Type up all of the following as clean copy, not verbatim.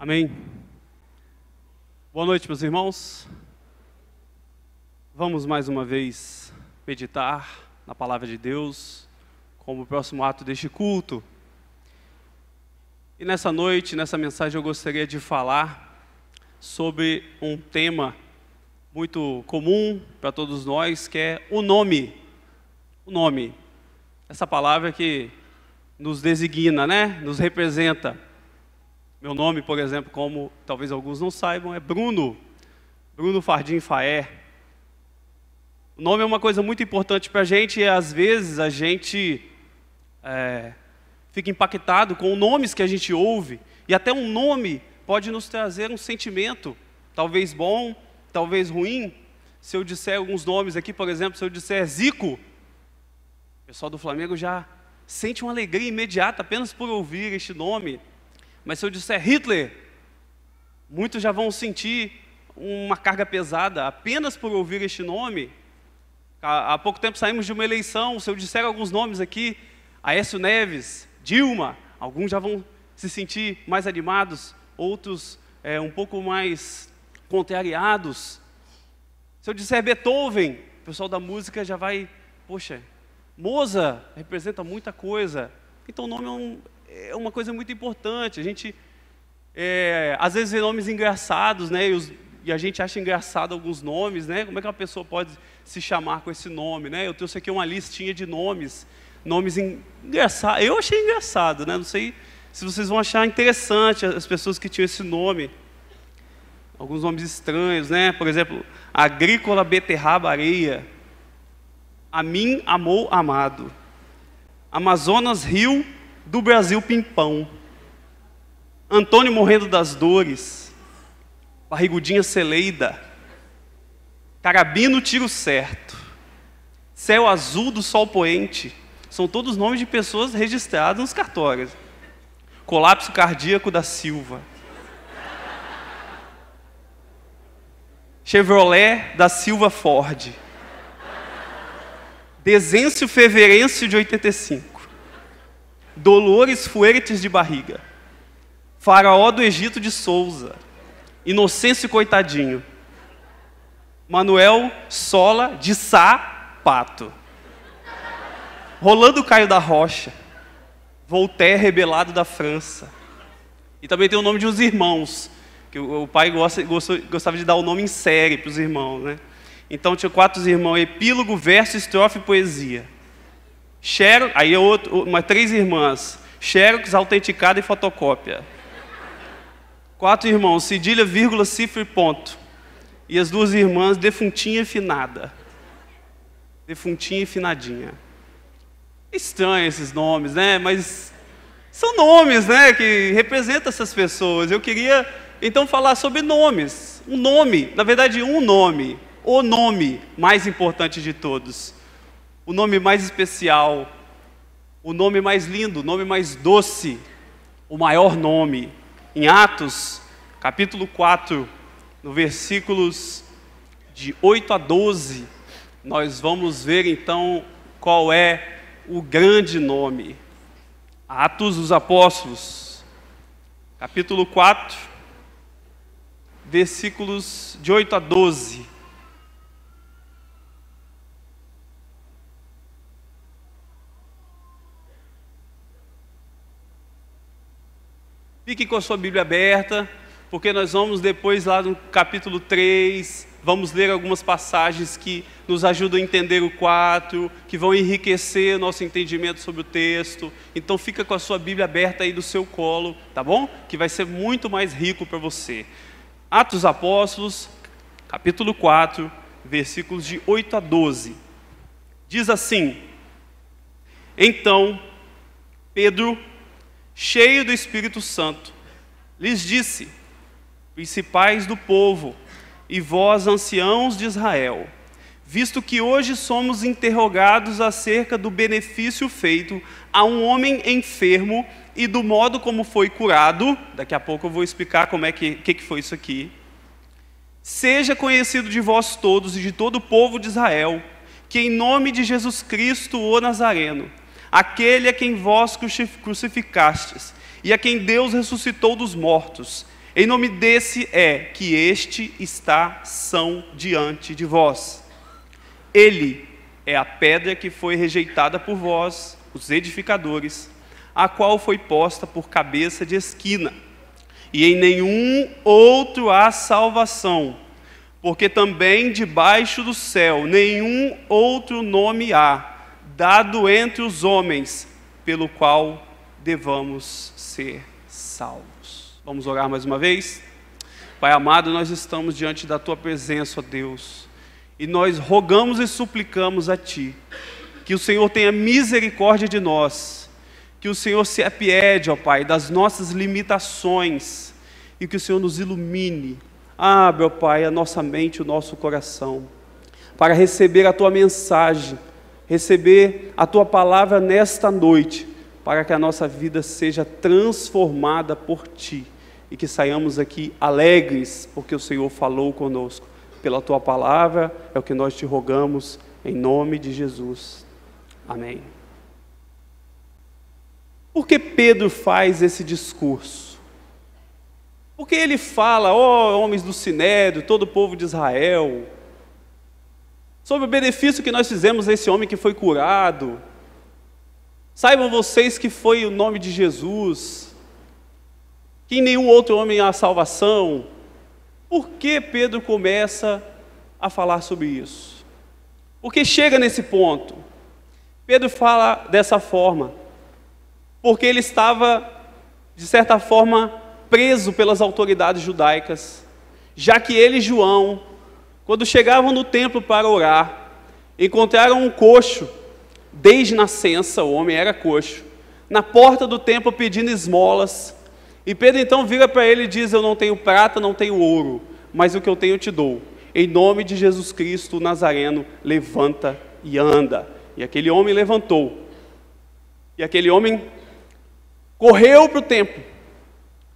Amém. Boa noite, meus irmãos. Vamos mais uma vez meditar na palavra de Deus como o próximo ato deste culto. E nessa noite, nessa mensagem, eu gostaria de falar sobre um tema muito comum para todos nós, que é o nome. O nome. Essa palavra que nos designa, Nos representa. Meu nome, por exemplo, como talvez alguns não saibam, é Bruno Fardim Faé. O nome é uma coisa muito importante para a gente e às vezes a gente fica impactado com nomes que a gente ouve. E até um nome pode nos trazer um sentimento, talvez bom, talvez ruim. Se eu disser alguns nomes aqui, por exemplo, se eu disser Zico, o pessoal do Flamengo já sente uma alegria imediata apenas por ouvir este nome. Mas se eu disser Hitler, muitos já vão sentir uma carga pesada apenas por ouvir este nome. Há pouco tempo saímos de uma eleição, se eu disser alguns nomes aqui, Aécio Neves, Dilma, alguns já vão se sentir mais animados, outros um pouco mais contrariados. Se eu disser Beethoven, o pessoal da música já vai, poxa, Mozart representa muita coisa. Então o nome é uma coisa muito importante. A gente às vezes vê nomes engraçados, e a gente acha engraçado alguns nomes, Como é que uma pessoa pode se chamar com esse nome, Eu trouxe aqui uma listinha de nomes engraçados. Eu achei engraçado, Não sei se vocês vão achar interessante as pessoas que tinham esse nome. Alguns nomes estranhos, Por exemplo, Agrícola Beterraba Areia, Amin Amou Amado, Amazonas Rio do Brasil Pimpão, Antônio Morrendo das Dores, Barrigudinha Celeida, Carabino Tiro Certo, Céu Azul do Sol Poente, são todos nomes de pessoas registradas nos cartórios. Colapso Cardíaco da Silva, Chevrolet da Silva Ford, Dezêncio Feverencio de 85, Dolores Fuertes de Barriga, Faraó do Egito de Souza, Inocêncio Coitadinho, Manuel Sola de Sapato, Rolando Caio da Rocha, Voltaire Rebelado da França. E também tem o nome de uns irmãos, que o pai gostava de dar o nome em série para os irmãos, Então tinha 4 irmãos: epílogo, verso, estrofe e poesia. Aí mais 3 irmãs: Xerox, autenticada e fotocópia. 4 irmãos: cedilha, vírgula, cifra e ponto. E as 2 irmãs: defuntinha e finada. Defuntinha e finadinha. Estranho esses nomes, Mas são nomes, que representam essas pessoas. Eu queria então falar sobre nomes. Um nome, na verdade um nome. O nome mais importante de todos. O nome mais especial, o nome mais lindo, o nome mais doce, o maior nome. Em Atos, capítulo 4, no versículos de 8 a 12, nós vamos ver então qual é o grande nome. Atos dos Apóstolos, capítulo 4, versículos de 8 a 12. Fique com a sua Bíblia aberta, porque nós vamos depois lá no capítulo 3, vamos ler algumas passagens que nos ajudam a entender o 4, que vão enriquecer nosso entendimento sobre o texto. Então fica com a sua Bíblia aberta aí do seu colo, tá bom? Que vai ser muito mais rico para você. Atos dos Apóstolos, capítulo 4, versículos de 8 a 12. Diz assim: Então Pedro, cheio do Espírito Santo, lhes disse: principais do povo, e vós, anciãos de Israel, visto que hoje somos interrogados acerca do benefício feito a um homem enfermo e do modo como foi curado, daqui a pouco eu vou explicar como que foi isso aqui, seja conhecido de vós todos e de todo o povo de Israel, que em nome de Jesus Cristo, o Nazareno, aquele a quem vós crucificastes, e a quem Deus ressuscitou dos mortos, Em nome desse é que este está são diante de vós. Ele é a pedra que foi rejeitada por vós, os edificadores, a qual foi posta por cabeça de esquina. E em nenhum outro há salvação, porque também debaixo do céu nenhum outro nome há, dado entre os homens, pelo qual devamos ser salvos. Vamos orar mais uma vez? Pai amado, nós estamos diante da Tua presença, ó Deus, e nós rogamos e suplicamos a Ti, que o Senhor tenha misericórdia de nós, que o Senhor se apiede, ó Pai, das nossas limitações, e que o Senhor nos ilumine. Abre, ó Pai, a nossa mente, o nosso coração, para receber a Tua mensagem, receber a Tua palavra nesta noite, para que a nossa vida seja transformada por Ti, e que saiamos aqui alegres, porque o Senhor falou conosco. Pela Tua palavra, é o que nós Te rogamos, em nome de Jesus. Amém. Por que Pedro faz esse discurso? Porque ele fala, ó homens do Sinédrio, todo o povo de Israel, sobre o benefício que nós fizemos a esse homem que foi curado. Saibam vocês que foi o nome de Jesus, que em nenhum outro homem há salvação. Por que Pedro começa a falar sobre isso? Porque chega nesse ponto. Pedro fala dessa forma, porque ele estava, de certa forma, preso pelas autoridades judaicas, já que ele e João, quando chegavam no templo para orar, encontraram um coxo, desde nascença, o homem era coxo, na porta do templo pedindo esmolas, e Pedro então vira para ele e diz, eu não tenho prata, não tenho ouro, mas o que eu tenho eu te dou, em nome de Jesus Cristo, o Nazareno, levanta e anda. E aquele homem levantou, e aquele homem correu para o templo,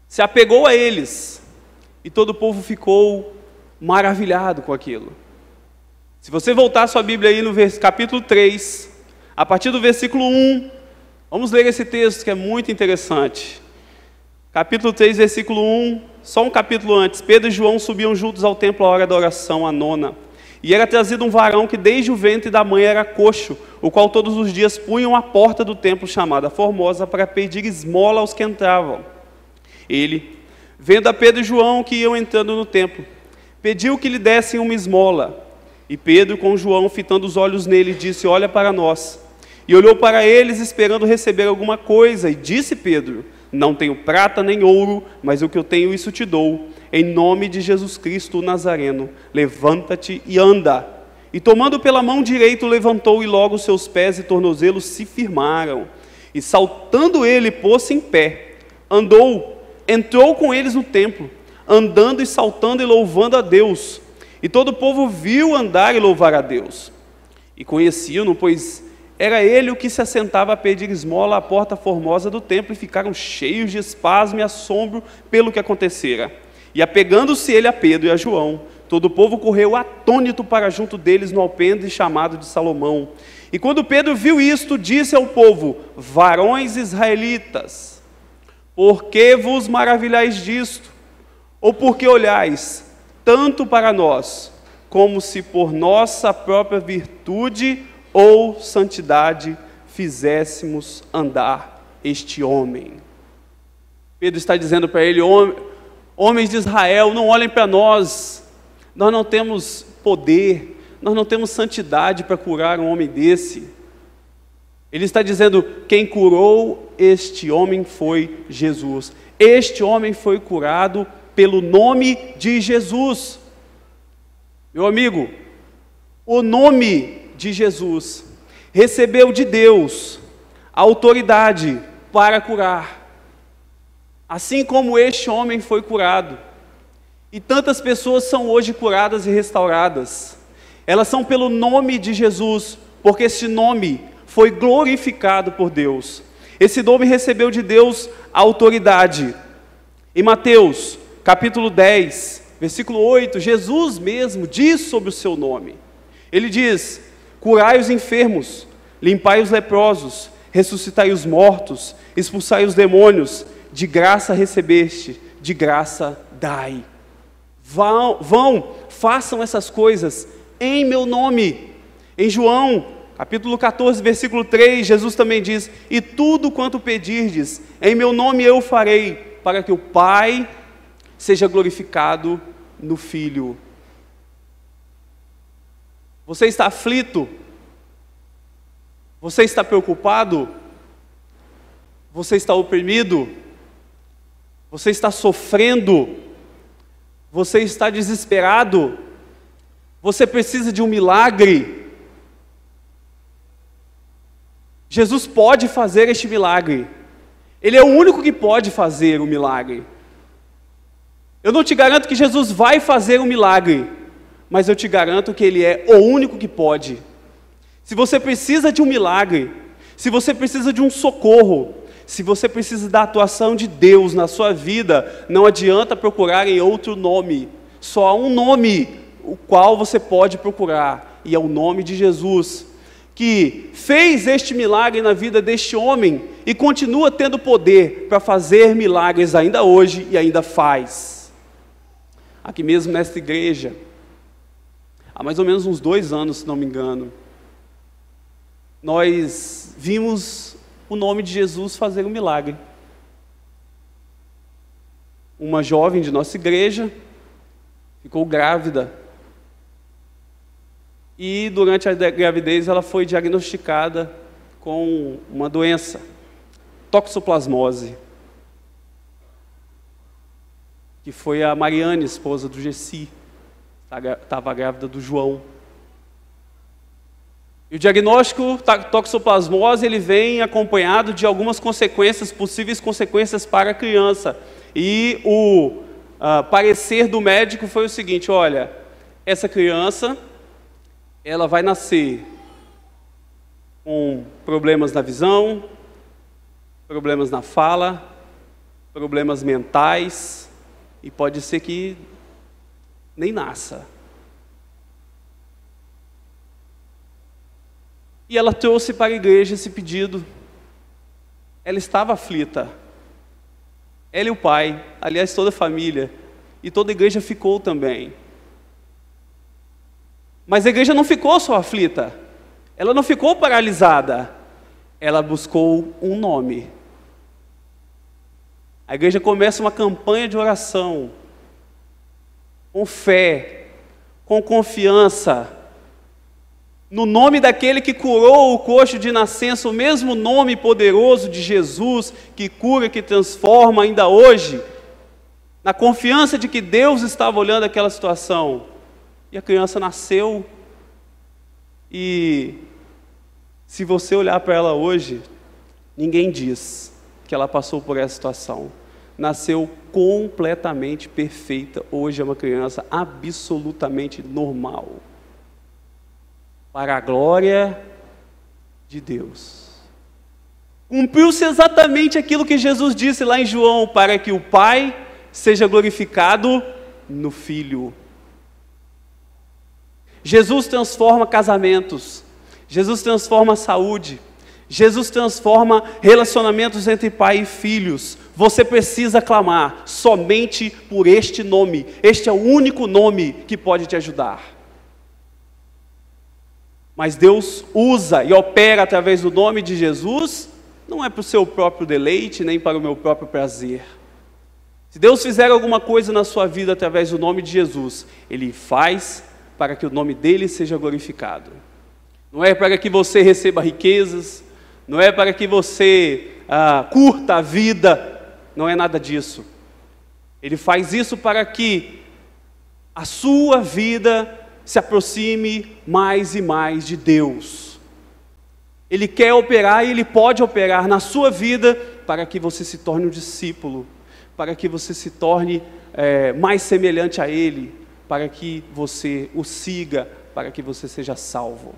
se apegou a eles, e todo o povo ficou maravilhado com aquilo. Se você voltar a sua Bíblia aí no capítulo 3, a partir do versículo 1, vamos ler esse texto que é muito interessante. Capítulo 3, versículo 1, só um capítulo antes, Pedro e João subiam juntos ao templo à hora da oração, a nona, e era trazido um varão que desde o ventre da mãe era coxo, o qual todos os dias punham à porta do templo chamada Formosa para pedir esmola aos que entravam. Ele, vendo a Pedro e João que iam entrando no templo, pediu que lhe dessem uma esmola. E Pedro, com João, fitando os olhos nele, disse, olha para nós. E olhou para eles, esperando receber alguma coisa. E disse Pedro, não tenho prata nem ouro, mas o que eu tenho, isso te dou. Em nome de Jesus Cristo, o Nazareno, levanta-te e anda. E tomando pela mão direita, o levantou, e logo seus pés e tornozelos se firmaram. E saltando ele, pôs-se em pé, andou, entrou com eles no templo, andando e saltando e louvando a Deus. E todo o povo viu andar e louvar a Deus. E conheciam-no, pois era ele o que se assentava a pedir esmola à porta formosa do templo, e ficaram cheios de espasmo e assombro pelo que acontecera. E apegando-se ele a Pedro e a João, todo o povo correu atônito para junto deles no alpendre chamado de Salomão. E quando Pedro viu isto, disse ao povo, varões israelitas, por que vos maravilhais disto? Ou por que olhais tanto para nós, como se por nossa própria virtude ou santidade fizéssemos andar este homem? Pedro está dizendo para ele, homens de Israel, não olhem para nós não temos poder, nós não temos santidade para curar um homem desse. Ele está dizendo, quem curou este homem foi Jesus. Este homem foi curado pelo nome de Jesus. Meu amigo, o nome de Jesus recebeu de Deus a autoridade para curar. Assim como este homem foi curado. E tantas pessoas são hoje curadas e restauradas. Elas são pelo nome de Jesus, porque esse nome foi glorificado por Deus. Esse nome recebeu de Deus a autoridade. Em Mateus, capítulo 10, versículo 8, Jesus mesmo diz sobre o seu nome. Ele diz, curai os enfermos, limpai os leprosos, ressuscitai os mortos, expulsai os demônios, de graça recebeste, de graça dai. Vão, façam essas coisas em meu nome. Em João, capítulo 14, versículo 3, Jesus também diz: e tudo quanto pedirdes, em meu nome eu farei, para que o Pai seja glorificado no Filho. Você está aflito? Você está preocupado? Você está oprimido? Você está sofrendo? Você está desesperado? Você precisa de um milagre? Jesus pode fazer este milagre. Ele é o único que pode fazer o milagre. Eu não te garanto que Jesus vai fazer um milagre, mas eu te garanto que Ele é o único que pode. Se você precisa de um milagre, se você precisa de um socorro, se você precisa da atuação de Deus na sua vida, não adianta procurar em outro nome. Só há um nome, o qual você pode procurar, e é o nome de Jesus, que fez este milagre na vida deste homem, e continua tendo poder para fazer milagres ainda hoje, e ainda faz. Aqui mesmo nesta igreja, há mais ou menos uns 2 anos, se não me engano, nós vimos o nome de Jesus fazer um milagre. Uma jovem de nossa igreja ficou grávida. E durante a gravidez ela foi diagnosticada com uma doença, toxoplasmose, que foi a Mariane, esposa do Gessi, estava grávida do João. E o diagnóstico toxoplasmose, ele vem acompanhado de algumas consequências, possíveis consequências para a criança. E o parecer do médico foi o seguinte: olha, essa criança, ela vai nascer com problemas na visão, problemas na fala, problemas mentais, e pode ser que nem nasça. E ela trouxe para a igreja esse pedido. Ela estava aflita. Ela e o pai, aliás, toda a família, e toda a igreja ficou também. Mas a igreja não ficou só aflita, ela não ficou paralisada, ela buscou um nome. A igreja começa uma campanha de oração, com fé, com confiança, no nome daquele que curou o coxo de nascença, o mesmo nome poderoso de Jesus, que cura, que transforma ainda hoje, na confiança de que Deus estava olhando aquela situação. E a criança nasceu, e se você olhar para ela hoje, ninguém diz que ela passou por essa situação. Nasceu completamente perfeita, hoje é uma criança absolutamente normal, para a glória de Deus. Cumpriu-se exatamente aquilo que Jesus disse lá em João, para que o Pai seja glorificado no Filho. Jesus transforma casamentos, Jesus transforma a saúde, Jesus transforma relacionamentos entre pai e filhos. Você precisa clamar somente por este nome. Este é o único nome que pode te ajudar. Mas Deus usa e opera através do nome de Jesus, não é para o seu próprio deleite, nem para o meu próprio prazer. Se Deus fizer alguma coisa na sua vida através do nome de Jesus, Ele faz para que o nome dEle seja glorificado. Não é para que você receba riquezas, não é para que você curta a vida, não é nada disso. Ele faz isso para que a sua vida se aproxime mais e mais de Deus. Ele quer operar e Ele pode operar na sua vida para que você se torne um discípulo, para que você se torne mais semelhante a Ele, para que você o siga, para que você seja salvo.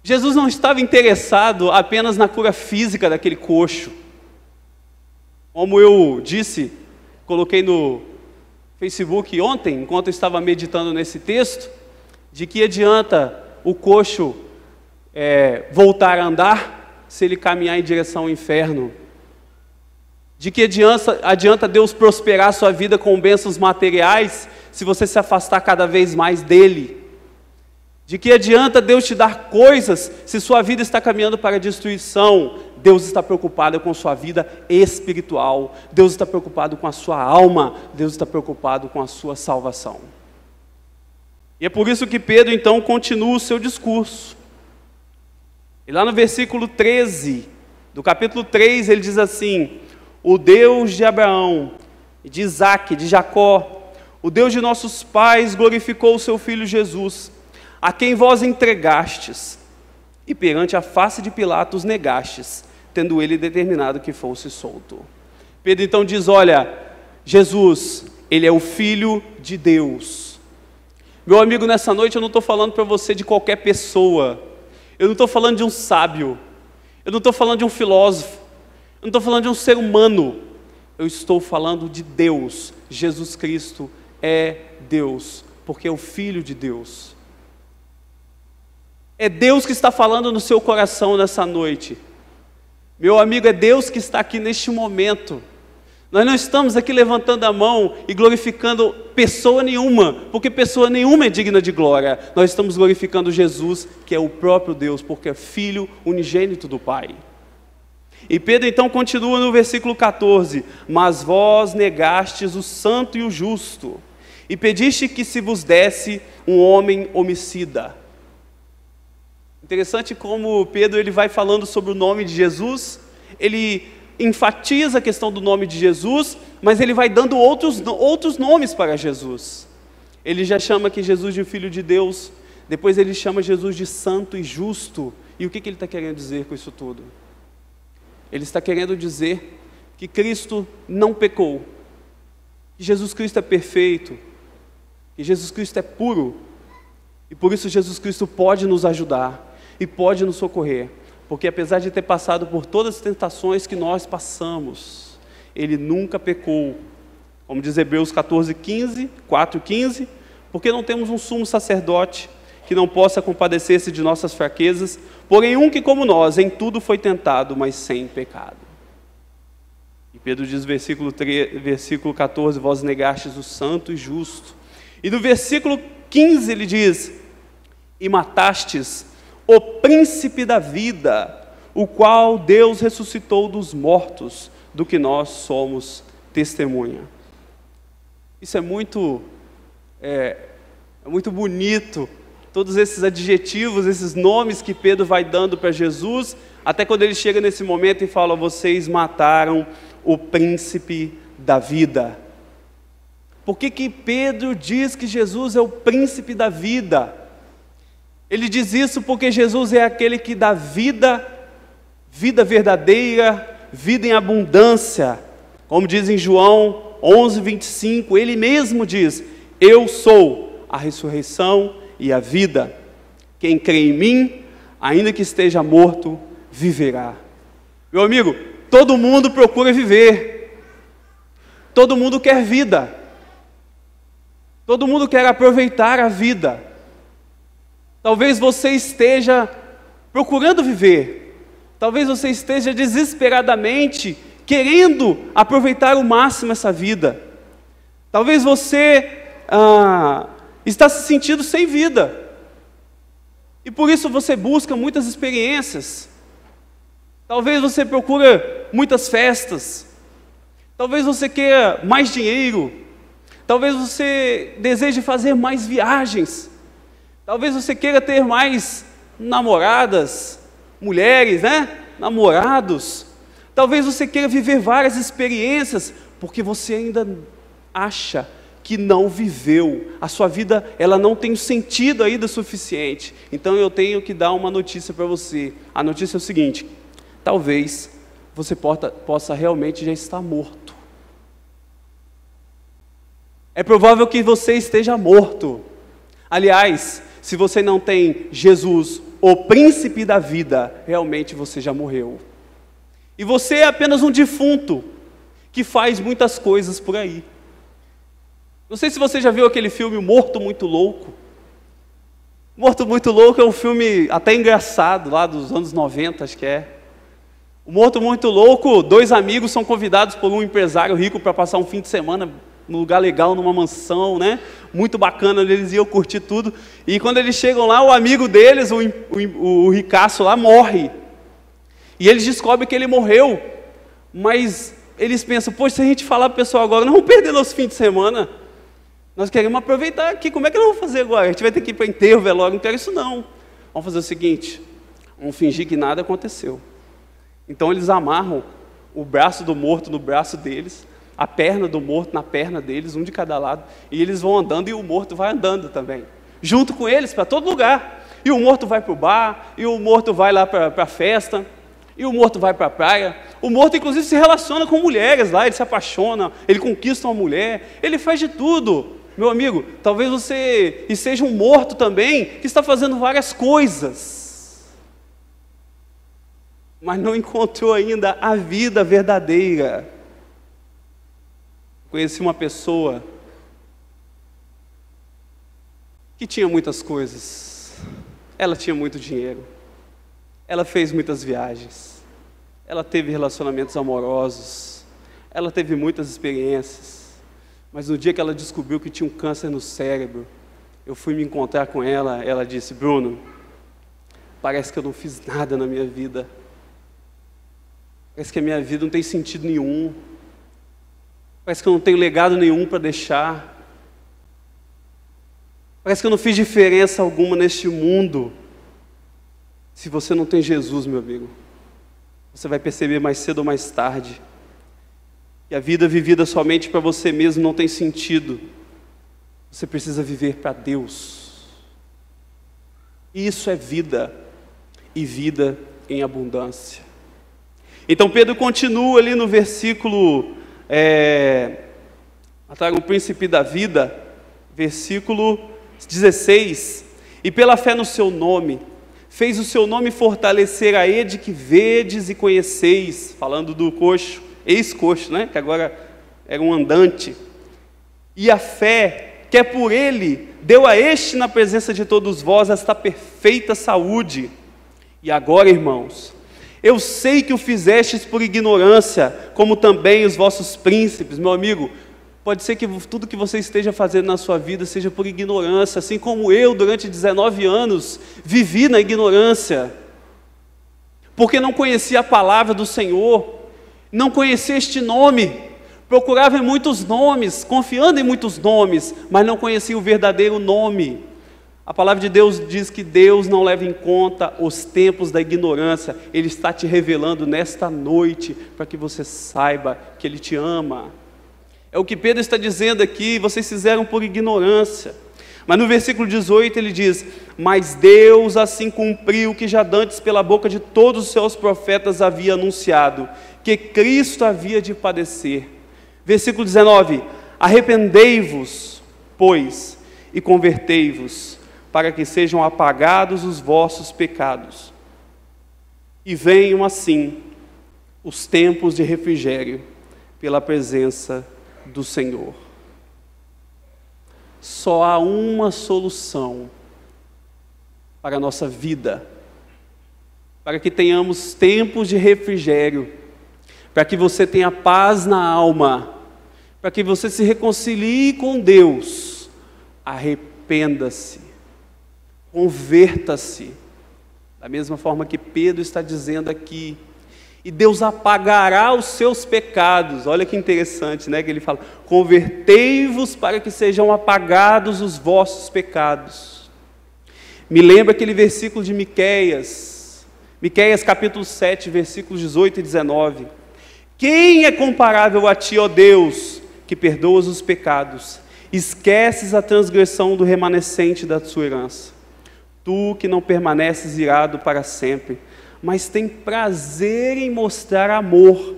Jesus não estava interessado apenas na cura física daquele coxo. Como eu disse, coloquei no Facebook ontem, enquanto eu estava meditando nesse texto, de que adianta o coxo voltar a andar se ele caminhar em direção ao inferno. De que adianta Deus prosperar a sua vida com bênçãos materiais se você se afastar cada vez mais dele? De que adianta Deus te dar coisas se sua vida está caminhando para a destruição? Deus está preocupado com sua vida espiritual. Deus está preocupado com a sua alma. Deus está preocupado com a sua salvação. E é por isso que Pedro então continua o seu discurso. E lá no versículo 13, do capítulo 3, ele diz assim: o Deus de Abraão, de Isaque, de Jacó, o Deus de nossos pais glorificou o seu Filho Jesus, a quem vós entregastes, e perante a face de Pilatos negastes, tendo ele determinado que fosse solto. Pedro então diz: olha, Jesus, ele é o Filho de Deus. Meu amigo, nessa noite eu não estou falando para você de qualquer pessoa, eu não estou falando de um sábio, eu não estou falando de um filósofo, eu não estou falando de um ser humano, eu estou falando de Deus. Jesus Cristo é Deus, porque é o Filho de Deus. É Deus que está falando no seu coração nessa noite. Meu amigo, é Deus que está aqui neste momento. Nós não estamos aqui levantando a mão e glorificando pessoa nenhuma, porque pessoa nenhuma é digna de glória. Nós estamos glorificando Jesus, que é o próprio Deus, porque é Filho unigênito do Pai. E Pedro então continua no versículo 14: mas vós negastes o santo e o justo, e pediste que se vos desse um homem homicida. Interessante como Pedro ele vai falando sobre o nome de Jesus, ele enfatiza a questão do nome de Jesus, mas ele vai dando outros nomes para Jesus. Ele já chama aqui Jesus de Filho de Deus, depois ele chama Jesus de santo e justo. E o que ele está querendo dizer com isso tudo? Ele está querendo dizer que Cristo não pecou, que Jesus Cristo é perfeito, que Jesus Cristo é puro, e por isso Jesus Cristo pode nos ajudar e pode nos socorrer, porque apesar de ter passado por todas as tentações que nós passamos, Ele nunca pecou. Como diz Hebreus 4:15, porque não temos um sumo sacerdote que não possa compadecer-se de nossas fraquezas, porém um que como nós em tudo foi tentado, mas sem pecado. E Pedro diz no versículo 14, vós negastes o santo e justo. E no versículo 15 ele diz, e matastes o príncipe da vida, o qual Deus ressuscitou dos mortos, do que nós somos testemunha. Isso é muito bonito, todos esses adjetivos, esses nomes que Pedro vai dando para Jesus, até quando ele chega nesse momento e fala, vocês mataram o príncipe da vida. Por que Pedro diz que Jesus é o príncipe da vida? Ele diz isso porque Jesus é aquele que dá vida, vida verdadeira, vida em abundância. Como diz em João 11:25, ele mesmo diz, eu sou a ressurreição e a vida. Quem crê em mim, ainda que esteja morto, viverá. Meu amigo, todo mundo procura viver. Todo mundo quer vida. Todo mundo quer aproveitar a vida. Talvez você esteja procurando viver. Talvez você esteja desesperadamente querendo aproveitar ao máximo essa vida. Talvez você está se sentindo sem vida. E por isso você busca muitas experiências. Talvez você procura muitas festas. Talvez você queira mais dinheiro. Talvez você deseje fazer mais viagens. Talvez você queira ter mais namoradas, mulheres, namorados. Talvez você queira viver várias experiências, porque você ainda acha que não viveu. A sua vida, ela não tem sentido ainda suficiente. Então eu tenho que dar uma notícia para você. A notícia é o seguinte, talvez você possa realmente já estar morto. É provável que você esteja morto. Aliás, se você não tem Jesus, o príncipe da vida, realmente você já morreu. E você é apenas um defunto, que faz muitas coisas por aí. Não sei se você já viu aquele filme Morto Muito Louco. Morto Muito Louco é um filme até engraçado, lá dos anos 90, acho que é. O morto muito louco, 2 amigos são convidados por um empresário rico para passar um fim de semana num lugar legal, numa mansão, né? Muito bacana, eles iam curtir tudo. E quando eles chegam lá, o amigo deles, o ricaço lá, morre. E eles descobrem que ele morreu. Mas eles pensam, poxa, se a gente falar para o pessoal agora, não vamos perder nosso fim de semana. Nós queremos aproveitar aqui, como é que nós vamos fazer agora? A gente vai ter que ir para enterro, velório, não quero isso não. Vamos fazer o seguinte, vamos fingir que nada aconteceu. Então eles amarram o braço do morto no braço deles, a perna do morto na perna deles, um de cada lado, e eles vão andando e o morto vai andando também, junto com eles para todo lugar. E o morto vai para o bar, e o morto vai lá para a festa, e o morto vai para a praia. O morto inclusive se relaciona com mulheres lá, ele se apaixona, ele conquista uma mulher, ele faz de tudo. Meu amigo, talvez você seja um morto também, que está fazendo várias coisas, mas não encontrou ainda a vida verdadeira. Conheci uma pessoa que tinha muitas coisas, ela tinha muito dinheiro, ela fez muitas viagens, ela teve relacionamentos amorosos, ela teve muitas experiências, mas no dia que ela descobriu que tinha um câncer no cérebro, eu fui me encontrar com ela, ela disse, Bruno, parece que eu não fiz nada na minha vida. Parece que a minha vida não tem sentido nenhum. Parece que eu não tenho legado nenhum para deixar. Parece que eu não fiz diferença alguma neste mundo. Se você não tem Jesus, meu amigo, você vai perceber mais cedo ou mais tarde que a vida vivida somente para você mesmo não tem sentido. Você precisa viver para Deus. E isso é vida, e vida em abundância. Então Pedro continua ali no versículo, o príncipe da vida, versículo 16, e pela fé no seu nome, fez o seu nome fortalecer a Ede que vedes e conheceis, falando do coxo, ex-coxo, né? Que agora era um andante, e a fé que é por ele, deu a este na presença de todos vós esta perfeita saúde. E agora, irmãos, eu sei que o fizestes por ignorância, como também os vossos príncipes. Meu amigo, pode ser que tudo que você esteja fazendo na sua vida seja por ignorância, assim como eu, durante 19 anos, vivi na ignorância, porque não conhecia a palavra do Senhor, não conhecia este nome, procurava em muitos nomes, confiando em muitos nomes, mas não conhecia o verdadeiro nome. A palavra de Deus diz que Deus não leva em conta os tempos da ignorância. Ele está te revelando nesta noite, para que você saiba que Ele te ama. É o que Pedro está dizendo aqui, vocês fizeram por ignorância. Mas no versículo 18 ele diz, mas Deus assim cumpriu o que já dantes pela boca de todos os seus profetas havia anunciado, que Cristo havia de padecer. Versículo 19, arrependei-vos, pois, e convertei-vos, para que sejam apagados os vossos pecados, e venham assim os tempos de refrigério pela presença do Senhor. Só há uma solução para a nossa vida, para que tenhamos tempos de refrigério, para que você tenha paz na alma, para que você se reconcilie com Deus. Arrependa-se. Converta-se, da mesma forma que Pedro está dizendo aqui, e Deus apagará os seus pecados. Olha que interessante, né? Que ele fala, convertei-vos para que sejam apagados os vossos pecados. Me lembra aquele versículo de Miqueias capítulo 7, versículos 18 e 19. Quem é comparável a ti, ó Deus, que perdoas os pecados, esqueces a transgressão do remanescente da sua herança? Tu que não permaneces irado para sempre, mas tem prazer em mostrar amor.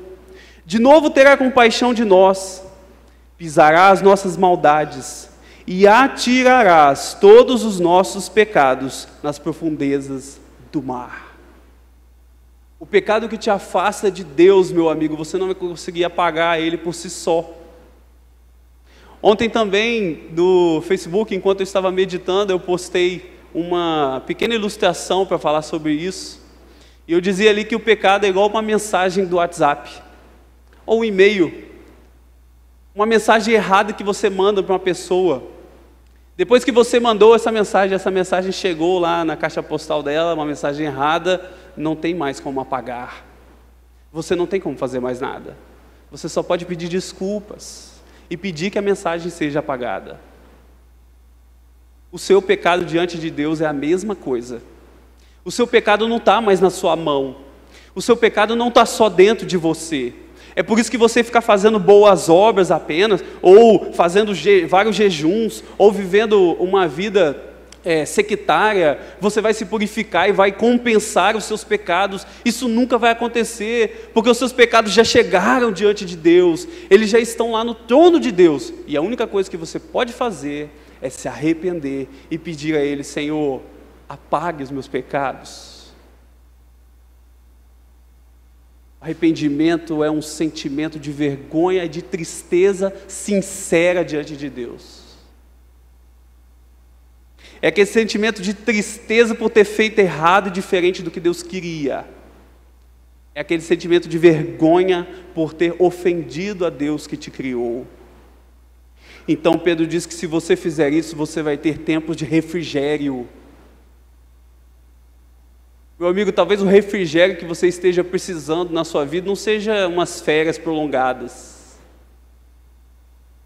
De novo terá compaixão de nós, pisará as nossas maldades e atirarás todos os nossos pecados nas profundezas do mar. O pecado que te afasta de Deus, meu amigo, você não vai conseguir apagar ele por si só. Ontem também, no Facebook, enquanto eu estava meditando, eu postei uma pequena ilustração para falar sobre isso. E eu dizia ali que o pecado é igual uma mensagem do WhatsApp, ou um e-mail, uma mensagem errada que você manda para uma pessoa. Depois que você mandou essa mensagem chegou lá na caixa postal dela, uma mensagem errada, não tem mais como apagar. Você não tem como fazer mais nada. Você só pode pedir desculpas e pedir que a mensagem seja apagada. O seu pecado diante de Deus é a mesma coisa. O seu pecado não está mais na sua mão. O seu pecado não está só dentro de você. É por isso que você fica fazendo boas obras apenas, ou fazendo vários jejuns, ou vivendo uma vida sectária, você vai se purificar e vai compensar os seus pecados. Isso nunca vai acontecer, porque os seus pecados já chegaram diante de Deus, eles já estão lá no trono de Deus, e a única coisa que você pode fazer é se arrepender e pedir a Ele: Senhor, apague os meus pecados. Arrependimento é um sentimento de vergonha e de tristeza sincera diante de Deus. É aquele sentimento de tristeza por ter feito errado e diferente do que Deus queria. É aquele sentimento de vergonha por ter ofendido a Deus que te criou. Então Pedro diz que se você fizer isso, você vai ter tempos de refrigério. Meu amigo, talvez o refrigério que você esteja precisando na sua vida não seja umas férias prolongadas.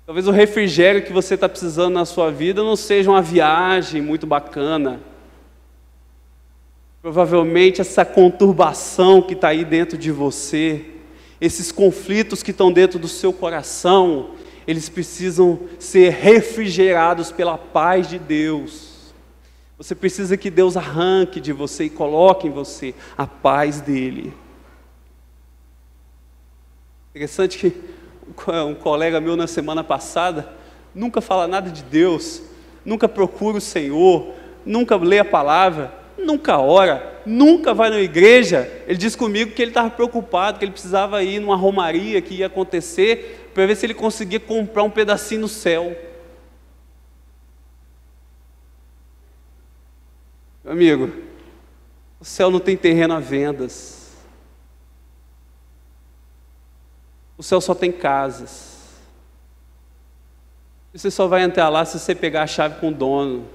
Talvez o refrigério que você está precisando na sua vida não seja uma viagem muito bacana. Provavelmente essa conturbação que está aí dentro de você, esses conflitos que estão dentro do seu coração, eles precisam ser refrigerados pela paz de Deus. Você precisa que Deus arranque de você e coloque em você a paz dEle. Interessante que um colega meu na semana passada nunca fala nada de Deus, nunca procura o Senhor, nunca lê a palavra, nunca ora, nunca vai na igreja. Ele disse comigo que ele estava preocupado, que ele precisava ir numa romaria que ia acontecer, para ver se ele conseguia comprar um pedacinho no céu. Meu amigo, o céu não tem terreno à vendas. O céu só tem casas. Você só vai entrar lá se você pegar a chave com o dono.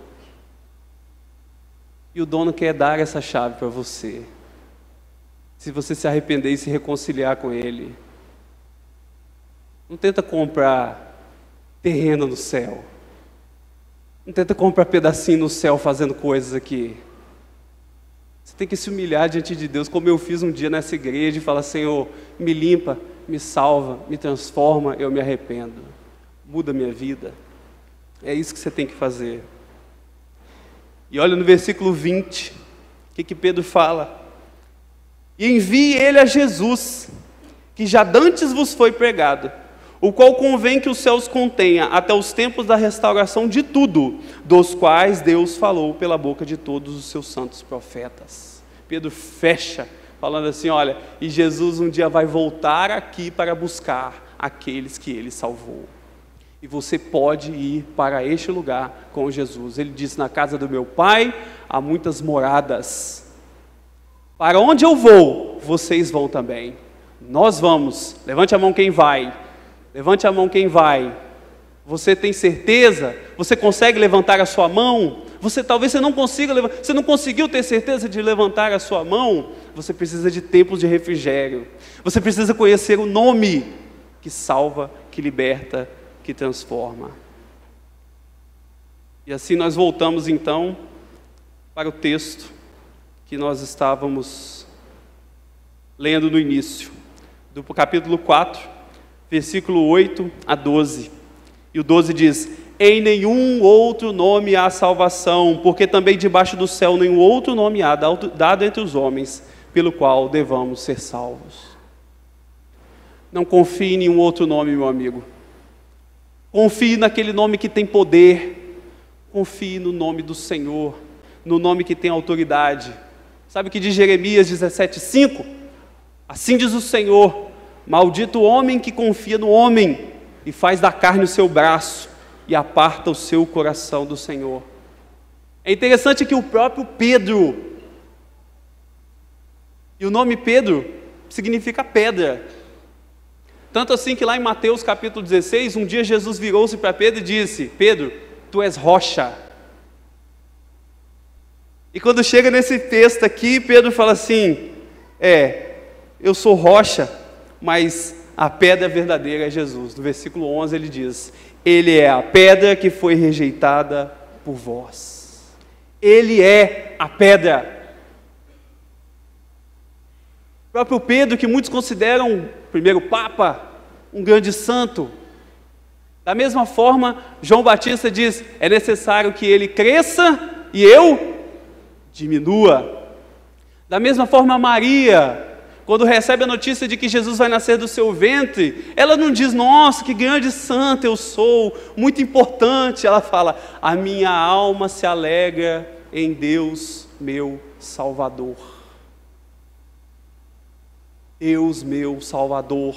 E o dono quer dar essa chave para você. Se você se arrepender e se reconciliar com ele. Não tenta comprar terreno no céu. Não tenta comprar pedacinho no céu fazendo coisas aqui. Você tem que se humilhar diante de Deus, como eu fiz um dia nessa igreja, e falar: Senhor, me limpa, me salva, me transforma, eu me arrependo. Muda a minha vida. É isso que você tem que fazer. E olha no versículo 20, o que Pedro fala? E envie ele a Jesus, que já dantes vos foi pregado, o qual convém que os céus contenha até os tempos da restauração de tudo, dos quais Deus falou pela boca de todos os seus santos profetas. Pedro fecha, falando assim: olha, e Jesus um dia vai voltar aqui para buscar aqueles que ele salvou. E você pode ir para este lugar com Jesus. Ele disse: na casa do meu Pai há muitas moradas. Para onde eu vou, vocês vão também. Nós vamos. Levante a mão quem vai. Levante a mão quem vai. Você tem certeza? Você consegue levantar a sua mão? Talvez você não consiga levantar. Você não conseguiu ter certeza de levantar a sua mão? Você precisa de tempos de refrigério. Você precisa conhecer o nome que salva, que liberta, que transforma. E assim nós voltamos então para o texto que nós estávamos lendo no início, do capítulo 4, versículo 8 a 12. E o 12 diz: em nenhum outro nome há salvação, porque também debaixo do céu nenhum outro nome há dado entre os homens, pelo qual devamos ser salvos. Não confie em nenhum outro nome, meu amigo. Confie naquele nome que tem poder. Confie no nome do Senhor, no nome que tem autoridade. Sabe o que diz Jeremias 17:5? Assim diz o Senhor: maldito o homem que confia no homem e faz da carne o seu braço e aparta o seu coração do Senhor. É interessante que o próprio Pedro, E o nome Pedro significa pedra. Tanto assim que lá em Mateus capítulo 16, um dia Jesus virou-se para Pedro e disse: Pedro, tu és rocha. E quando chega nesse texto aqui, Pedro fala assim: eu sou rocha, mas a pedra verdadeira é Jesus. No versículo 11 ele diz: Ele é a pedra que foi rejeitada por vós. Ele é a pedra. O próprio Pedro, que muitos consideram o primeiro Papa, um grande santo. Da mesma forma, João Batista diz: é necessário que ele cresça e eu diminua. Da mesma forma, Maria, quando recebe a notícia de que Jesus vai nascer do seu ventre, ela não diz: nossa, que grande santa eu sou, muito importante. Ela fala: a minha alma se alegra em Deus, meu Salvador. Deus, meu Salvador.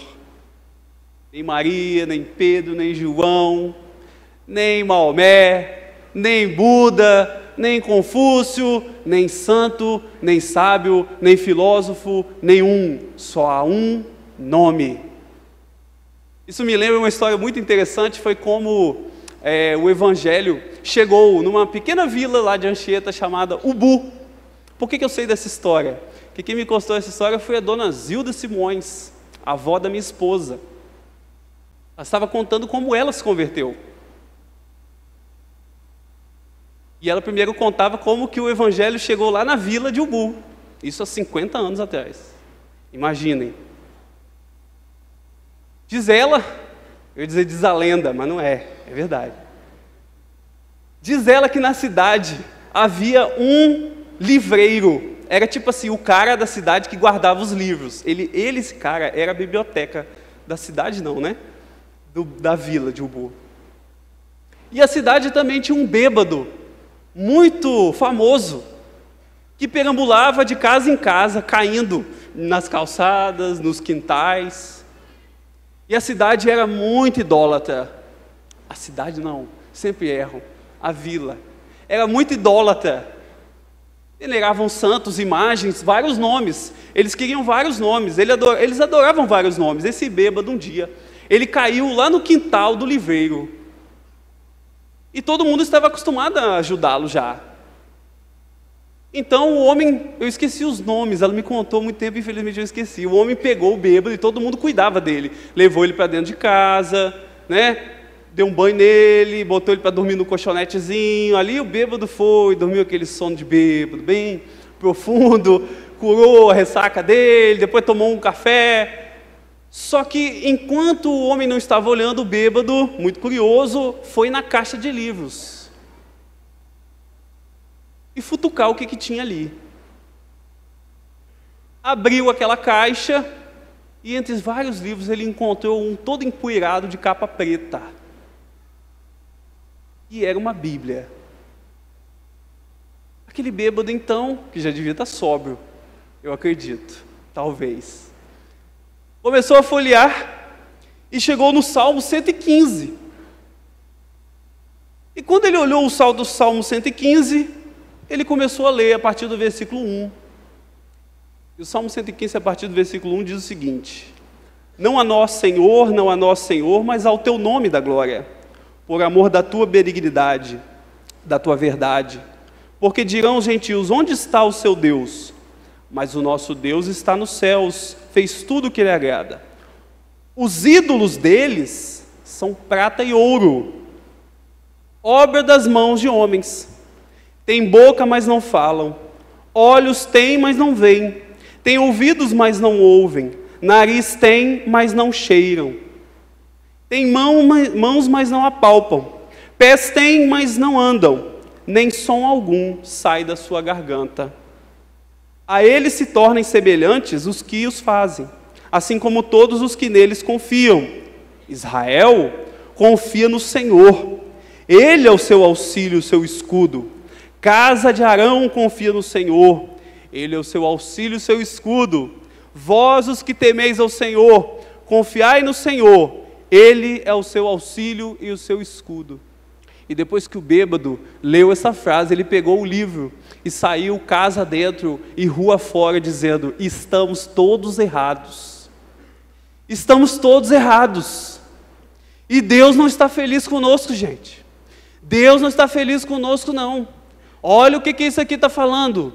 Nem Maria, nem Pedro, nem João, nem Maomé, nem Buda, nem Confúcio, nem santo, nem sábio, nem filósofo, nenhum. Só há um nome. Isso me lembra uma história muito interessante, foi como o Evangelho chegou numa pequena vila lá de Anchieta chamada Ubu. Por que eu sei dessa história? Porque quem me contou essa história foi a dona Zilda Simões, a avó da minha esposa. Ela estava contando como ela se converteu. E ela primeiro contava como que o Evangelho chegou lá na vila de Ubu. Isso há 50 anos atrás. Imaginem. Diz ela, eu ia dizer diz a lenda, mas não é verdade. Diz ela que na cidade havia um livreiro. Era tipo assim, o cara da cidade que guardava os livros. Esse cara era a biblioteca da cidade não, né? Da vila de Ubu. E a cidade também tinha um bêbado, muito famoso, que perambulava de casa em casa, caindo nas calçadas, nos quintais. E a cidade era muito idólatra. A cidade não, sempre erro. A vila era muito idólatra. Veneravam santos, imagens, vários nomes. Eles queriam vários nomes, eles adoravam vários nomes. Esse bêbado um dia, ele caiu lá no quintal do livreiro. E todo mundo estava acostumado a ajudá-lo já. Então o homem, eu esqueci os nomes, ela me contou há muito tempo, infelizmente eu esqueci. O homem pegou o bêbado e todo mundo cuidava dele. Levou ele para dentro de casa, né? Deu um banho nele, botou ele para dormir no colchonetezinho. Ali o bêbado foi, dormiu aquele sono de bêbado, bem profundo, curou a ressaca dele, depois tomou um café. Só que enquanto o homem não estava olhando, o bêbado, muito curioso, foi na caixa de livros e futucar o que tinha ali. Abriu aquela caixa e entre vários livros ele encontrou um todo empoeirado de capa preta. E era uma Bíblia. Aquele bêbado então, que já devia estar sóbrio, eu acredito, talvez, começou a folhear e chegou no Salmo 115. E quando ele olhou o Salmo 115, ele começou a ler a partir do versículo 1. E o Salmo 115, a partir do versículo 1, diz o seguinte: não a nós, Senhor, mas ao teu nome da glória, por amor da tua benignidade, da tua verdade. Porque dirão os gentios: onde está o seu Deus? Mas o nosso Deus está nos céus, fez tudo o que lhe agrada. Os ídolos deles são prata e ouro, obra das mãos de homens. Tem boca, mas não falam. Olhos têm, mas não veem. Tem ouvidos, mas não ouvem. Nariz tem, mas não cheiram. Tem mãos, mas não apalpam. Pés têm, mas não andam. Nem som algum sai da sua garganta. A eles se tornem semelhantes os que os fazem, assim como todos os que neles confiam. Israel confia no Senhor. Ele é o seu auxílio, o seu escudo. Casa de Arão confia no Senhor. Ele é o seu auxílio, o seu escudo. Vós, os que temeis ao Senhor, confiai no Senhor. Ele é o seu auxílio e o seu escudo. E depois que o bêbado leu essa frase, ele pegou o livro e saiu casa dentro e rua fora dizendo: estamos todos errados. Estamos todos errados. E Deus não está feliz conosco, gente. Deus não está feliz conosco, não. Olha o que isso aqui está falando.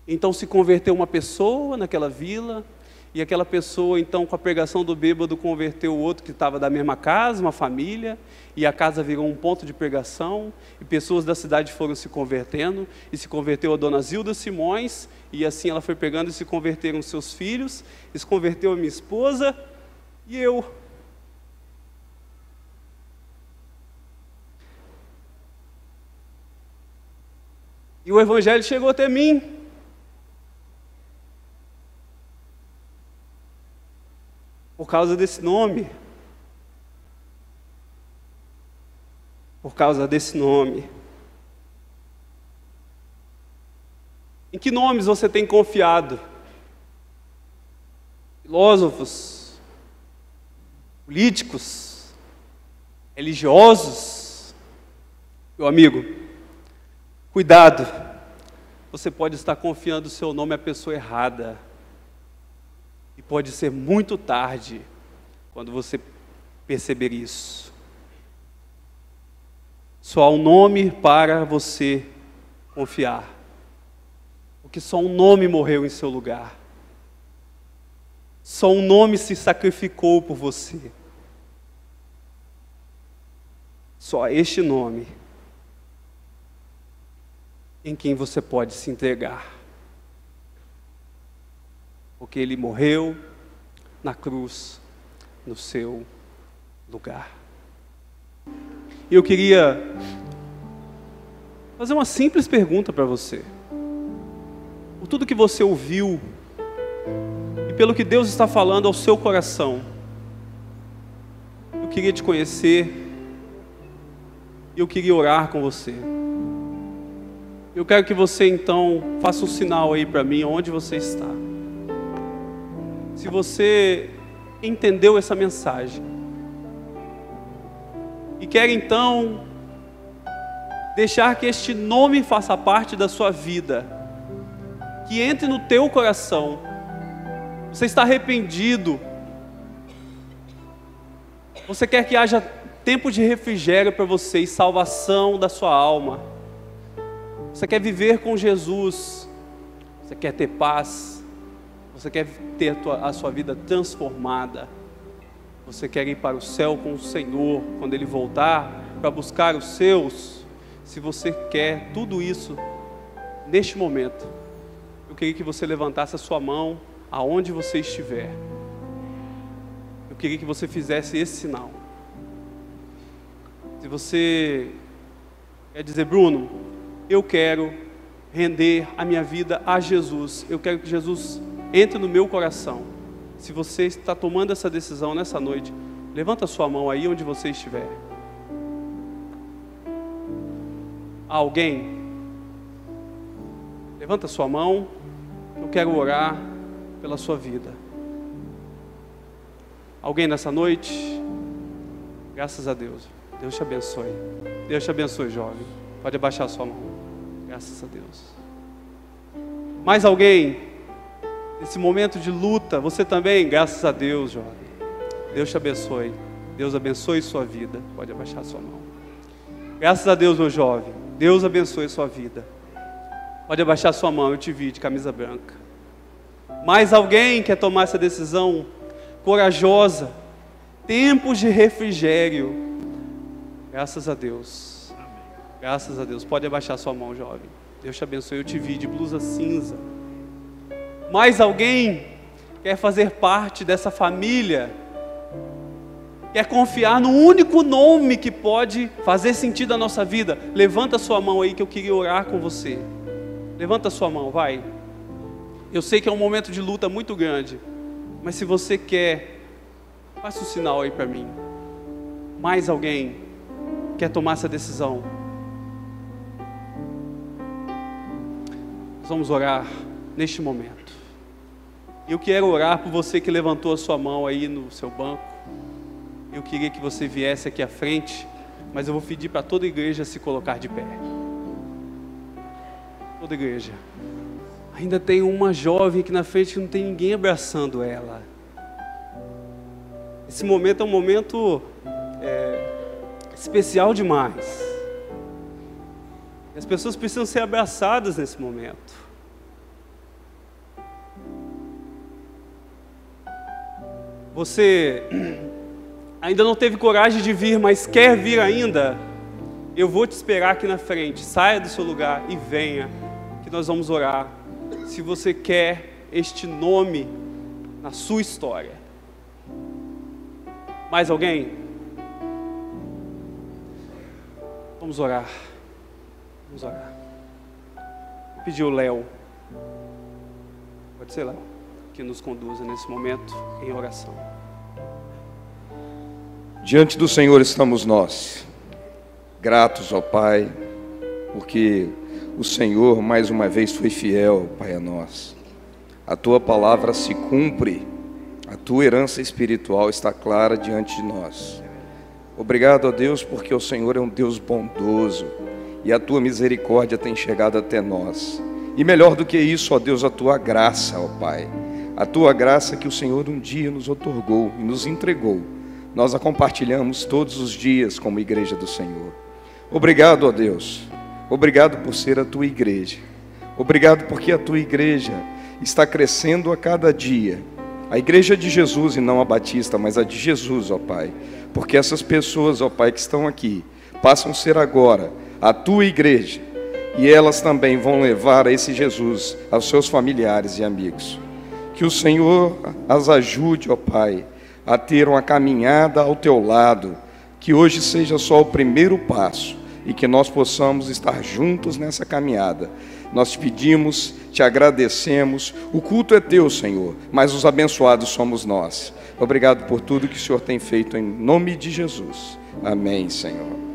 Então se converteu uma pessoa naquela vila, e aquela pessoa, então, com a pregação do bêbado, converteu o outro que estava da mesma casa, uma família, e a casa virou um ponto de pregação, e pessoas da cidade foram se convertendo, e se converteu a dona Zilda Simões, e assim ela foi pegando e se converteram seus filhos, e se converteu a minha esposa, e eu. E o evangelho chegou até mim. Por causa desse nome. Por causa desse nome. Em que nomes você tem confiado? Filósofos, políticos, religiosos? Meu amigo, cuidado, você pode estar confiando o seu nome à pessoa errada. E pode ser muito tarde quando você perceber isso. Só há um nome para você confiar. Porque só um nome morreu em seu lugar. Só um nome se sacrificou por você. Só este nome em quem você pode se entregar. Porque Ele morreu na cruz, no seu lugar. E eu queria fazer uma simples pergunta para você. Por tudo que você ouviu, e pelo que Deus está falando ao seu coração, eu queria te conhecer, e eu queria orar com você. Eu quero que você então faça um sinal aí para mim, onde você está. Se você entendeu essa mensagem e quer então deixar que este nome faça parte da sua vida, que entre no teu coração, você está arrependido, você quer que haja tempo de refrigério para você e salvação da sua alma, você quer viver com Jesus, você quer ter paz, você quer ter a sua vida transformada, você quer ir para o céu com o Senhor, quando Ele voltar, para buscar os seus. Se você quer tudo isso, neste momento, eu queria que você levantasse a sua mão, aonde você estiver. Eu queria que você fizesse esse sinal. Se você quer dizer: Bruno, eu quero render a minha vida a Jesus, eu quero que Jesus entre no meu coração. Se você está tomando essa decisão nessa noite, levanta a sua mão aí onde você estiver. Há alguém? Levanta a sua mão, eu quero orar pela sua vida. Alguém nessa noite? Graças a Deus. Deus te abençoe. Deus te abençoe, jovem. Pode abaixar a sua mão. Graças a Deus. Mais alguém? Nesse momento de luta, você também? Graças a Deus, jovem. Deus te abençoe. Deus abençoe sua vida. Pode abaixar a sua mão. Graças a Deus, meu jovem. Deus abençoe sua vida. Pode abaixar a sua mão, eu te vi de camisa branca. Mais alguém quer tomar essa decisão corajosa? Tempos de refrigério. Graças a Deus. Graças a Deus. Pode abaixar a sua mão, jovem. Deus te abençoe, eu te vi de blusa cinza. Mais alguém quer fazer parte dessa família? Quer confiar no único nome que pode fazer sentido na nossa vida? Levanta a sua mão aí que eu queria orar com você. Levanta a sua mão, vai. Eu sei que é um momento de luta muito grande, mas se você quer, faça um sinal aí para mim. Mais alguém quer tomar essa decisão? Nós vamos orar neste momento. Eu quero orar por você que levantou a sua mão aí no seu banco. Eu queria que você viesse aqui à frente mas eu vou pedir para toda a igreja se colocar de pé. Toda a igreja. Ainda tem uma jovem aqui na frente que não tem ninguém abraçando ela. Esse momento é um momento especial demais. As pessoas precisam ser abraçadas nesse momento. Você ainda não teve coragem de vir, mas quer vir ainda? Eu vou te esperar aqui na frente. Saia do seu lugar e venha, que nós vamos orar. Se você quer este nome na sua história. Mais alguém? Vamos orar. Vamos orar. Vou pedir o Léo. Pode ser Léo, que nos conduza nesse momento em oração. Diante do Senhor estamos nós, gratos, ó Pai, porque o Senhor mais uma vez foi fiel, Pai, a nós. A Tua palavra se cumpre, a Tua herança espiritual está clara diante de nós. Obrigado, ó Deus, porque o Senhor é um Deus bondoso e a Tua misericórdia tem chegado até nós. E melhor do que isso, ó Deus, a Tua graça, ó Pai, a Tua graça que o Senhor um dia nos outorgou e nos entregou. Nós a compartilhamos todos os dias como igreja do Senhor. Obrigado, ó Deus. Obrigado por ser a Tua igreja. Obrigado porque a Tua igreja está crescendo a cada dia. A igreja de Jesus e não a Batista, mas a de Jesus, ó Pai. Porque essas pessoas, ó Pai, que estão aqui, passam a ser agora a Tua igreja. E elas também vão levar esse Jesus aos seus familiares e amigos. Que o Senhor as ajude, ó Pai, a ter uma caminhada ao Teu lado, que hoje seja só o primeiro passo e que nós possamos estar juntos nessa caminhada. Nós te pedimos, te agradecemos, o culto é Teu, Senhor, mas os abençoados somos nós. Obrigado por tudo que o Senhor tem feito em nome de Jesus. Amém, Senhor.